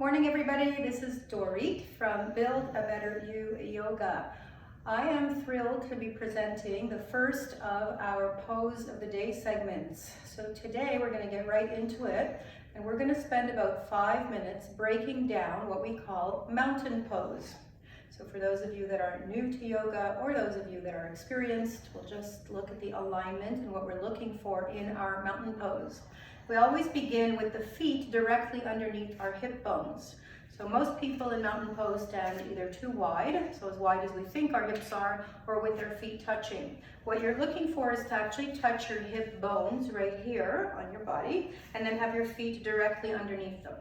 Morning everybody, this is Dorit from Build a Better You Yoga. I am thrilled to be presenting the first of our Pose of the Day segments. So today we're going to get right into it and we're going to spend about 5 minutes breaking down what we call mountain pose. So for those of you that are new to yoga or those of you that are experienced, we'll just look at the alignment and what we're looking for in our mountain pose. We always begin with the feet directly underneath our hip bones. So most people in mountain pose stand either too wide, so as wide as we think our hips are, or with their feet touching. What you're looking for is to actually touch your hip bones right here on your body, and then have your feet directly underneath them.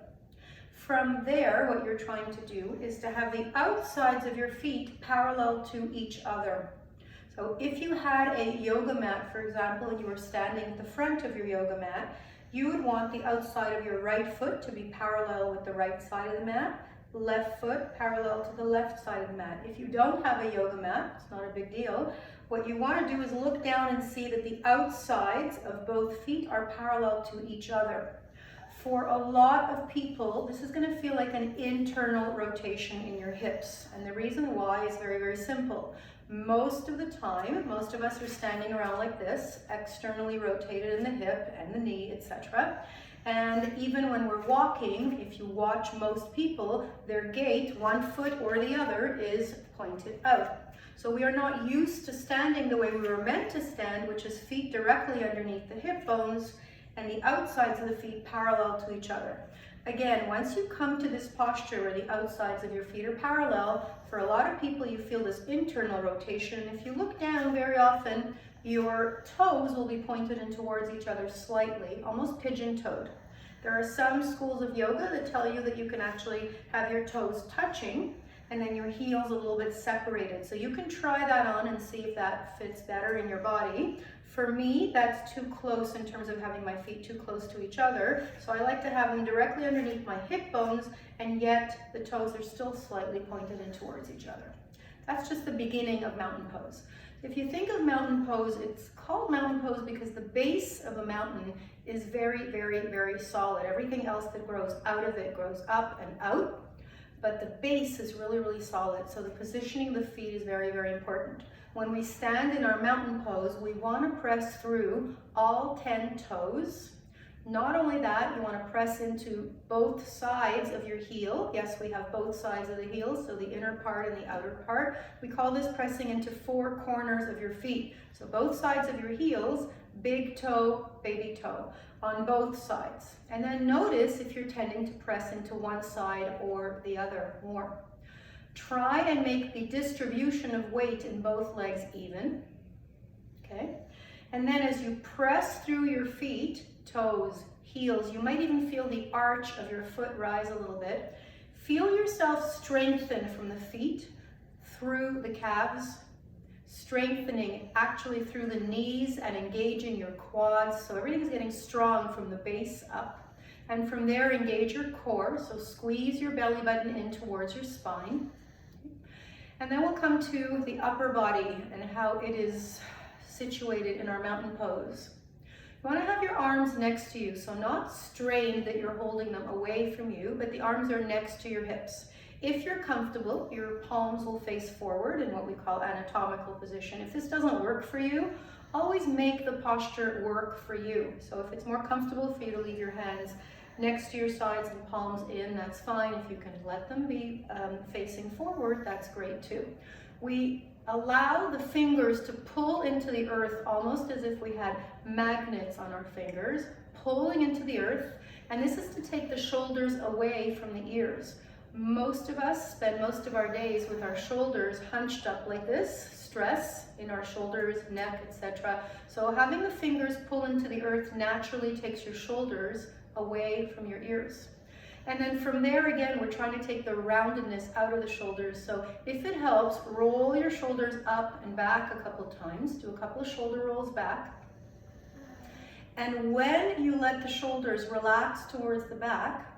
From there, what you're trying to do is to have the outsides of your feet parallel to each other. So if you had a yoga mat, for example, and you were standing at the front of your yoga mat, you would want the outside of your right foot to be parallel with the right side of the mat, left foot parallel to the left side of the mat. If you don't have a yoga mat, it's not a big deal. What you want to do is look down and see that the outsides of both feet are parallel to each other. For a lot of people, this is going to feel like an internal rotation in your hips. And the reason why is very, very simple. Most of the time, most of us are standing around like this, externally rotated in the hip and the knee, etc. And even when we're walking, if you watch most people, their gait, one foot or the other, is pointed out. So we are not used to standing the way we were meant to stand, which is feet directly underneath the hip bones and the outsides of the feet parallel to each other. Again, once you come to this posture where the outsides of your feet are parallel, for a lot of people you feel this internal rotation. If you look down, very often your toes will be pointed in towards each other slightly, almost pigeon-toed. There are some schools of yoga that tell you that you can actually have your toes touching and then your heels a little bit separated. So you can try that on and see if that fits better in your body. For me, that's too close in terms of having my feet too close to each other. So I like to have them directly underneath my hip bones, and yet the toes are still slightly pointed in towards each other. That's just the beginning of mountain pose. If you think of mountain pose, it's called mountain pose because the base of a mountain is very, very, very solid. Everything else that grows out of it grows up and out, but the base is really, really solid. So the positioning of the feet is very, very important. When we stand in our mountain pose, we want to press through all 10 toes. Not only that, you want to press into both sides of your heel. Yes, we have both sides of the heel, so the inner part and the outer part. We call this pressing into 4 corners of your feet. So both sides of your heels, big toe, baby toe, on both sides. And then notice if you're tending to press into one side or the other more. Try and make the distribution of weight in both legs even, okay? And then as you press through your feet, toes, heels, you might even feel the arch of your foot rise a little bit. Feel yourself strengthen from the feet through the calves, strengthening actually through the knees and engaging your quads. So everything's getting strong from the base up. And from there, engage your core. So squeeze your belly button in towards your spine. And then we'll come to the upper body and how it is situated in our mountain pose. You want to have your arms next to you, so not strained that you're holding them away from you, but the arms are next to your hips. If you're comfortable, your palms will face forward in what we call anatomical position. If this doesn't work for you, always make the posture work for you. So if it's more comfortable for you to leave your hands next to your sides and palms in, that's fine. If you can let them be facing forward, that's great too. We allow the fingers to pull into the earth almost as if we had magnets on our fingers, pulling into the earth, and this is to take the shoulders away from the ears. Most of us spend most of our days with our shoulders hunched up like this, stress in our shoulders, neck, etc. So having the fingers pull into the earth naturally takes your shoulders away from your ears. And then from there again, we're trying to take the roundedness out of the shoulders. So if it helps, roll your shoulders up and back a couple times. Do a couple of shoulder rolls back. And when you let the shoulders relax towards the back,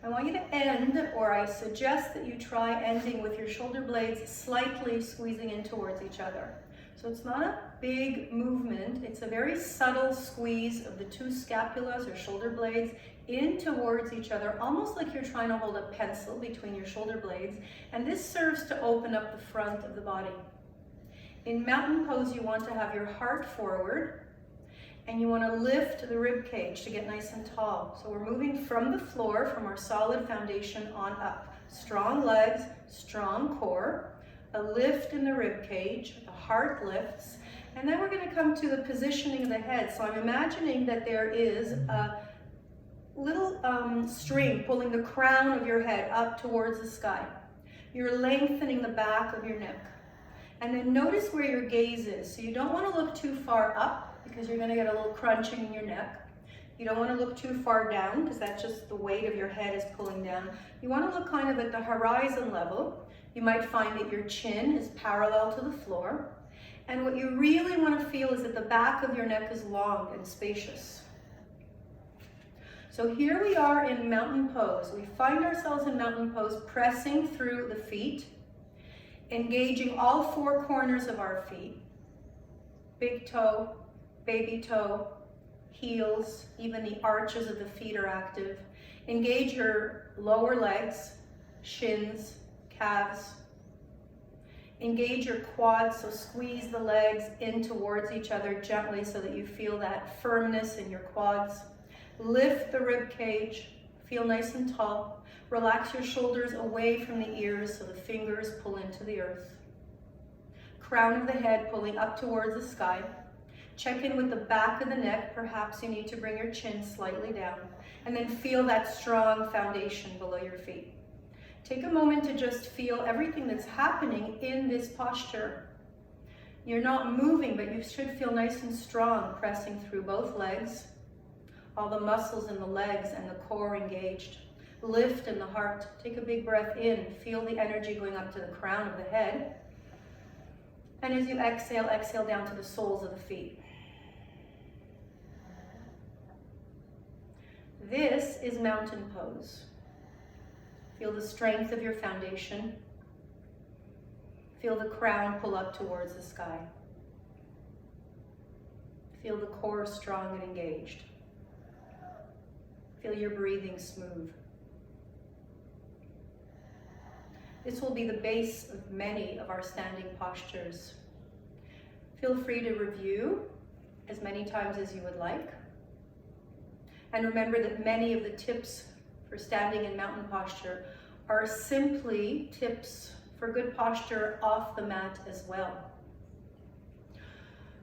I want you to end, or I suggest that you try ending with your shoulder blades slightly squeezing in towards each other. So it's not a big movement, it's a very subtle squeeze of the two scapulas or shoulder blades in towards each other, almost like you're trying to hold a pencil between your shoulder blades, and this serves to open up the front of the body. In mountain pose, you want to have your heart forward, and you want to lift the rib cage to get nice and tall. So we're moving from the floor, from our solid foundation on up. Strong legs, strong core, a lift in the rib cage, the heart lifts, and then we're going to come to the positioning of the head. So I'm imagining that there is a little string pulling the crown of your head up towards the sky. You're lengthening the back of your neck. And then notice where your gaze is. So you don't want to look too far up because you're going to get a little crunching in your neck. You don't want to look too far down because that's just the weight of your head is pulling down. You want to look kind of at the horizon level. You might find that your chin is parallel to the floor. And what you really want to feel is that the back of your neck is long and spacious. So here we are in mountain pose. We find ourselves in mountain pose, pressing through the feet, engaging all four corners of our feet. Big toe, baby toe, heels, even the arches of the feet are active. Engage your lower legs, shins, calves. Engage your quads, so squeeze the legs in towards each other gently so that you feel that firmness in your quads. Lift the rib cage, feel nice and tall. Relax your shoulders away from the ears so the fingers pull into the earth. Crown of the head pulling up towards the sky. Check in with the back of the neck. Perhaps you need to bring your chin slightly down. And then feel that strong foundation below your feet. Take a moment to just feel everything that's happening in this posture. You're not moving, but you should feel nice and strong, pressing through both legs. All the muscles in the legs and the core engaged. Lift in the heart. Take a big breath in. Feel the energy going up to the crown of the head. And as you exhale, exhale down to the soles of the feet. This is mountain pose. Feel the strength of your foundation. Feel the crown pull up towards the sky. Feel the core strong and engaged. Feel your breathing smooth. This will be the base of many of our standing postures. Feel free to review as many times as you would like. And remember that many of the tips for standing in mountain posture are simply tips for good posture off the mat as well.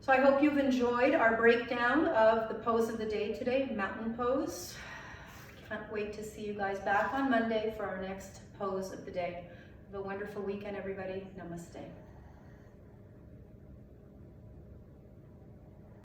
So I hope you've enjoyed our breakdown of the pose of the day today, mountain pose. Can't wait to see you guys back on Monday for our next pose of the day. Have a wonderful weekend, everybody. Namaste.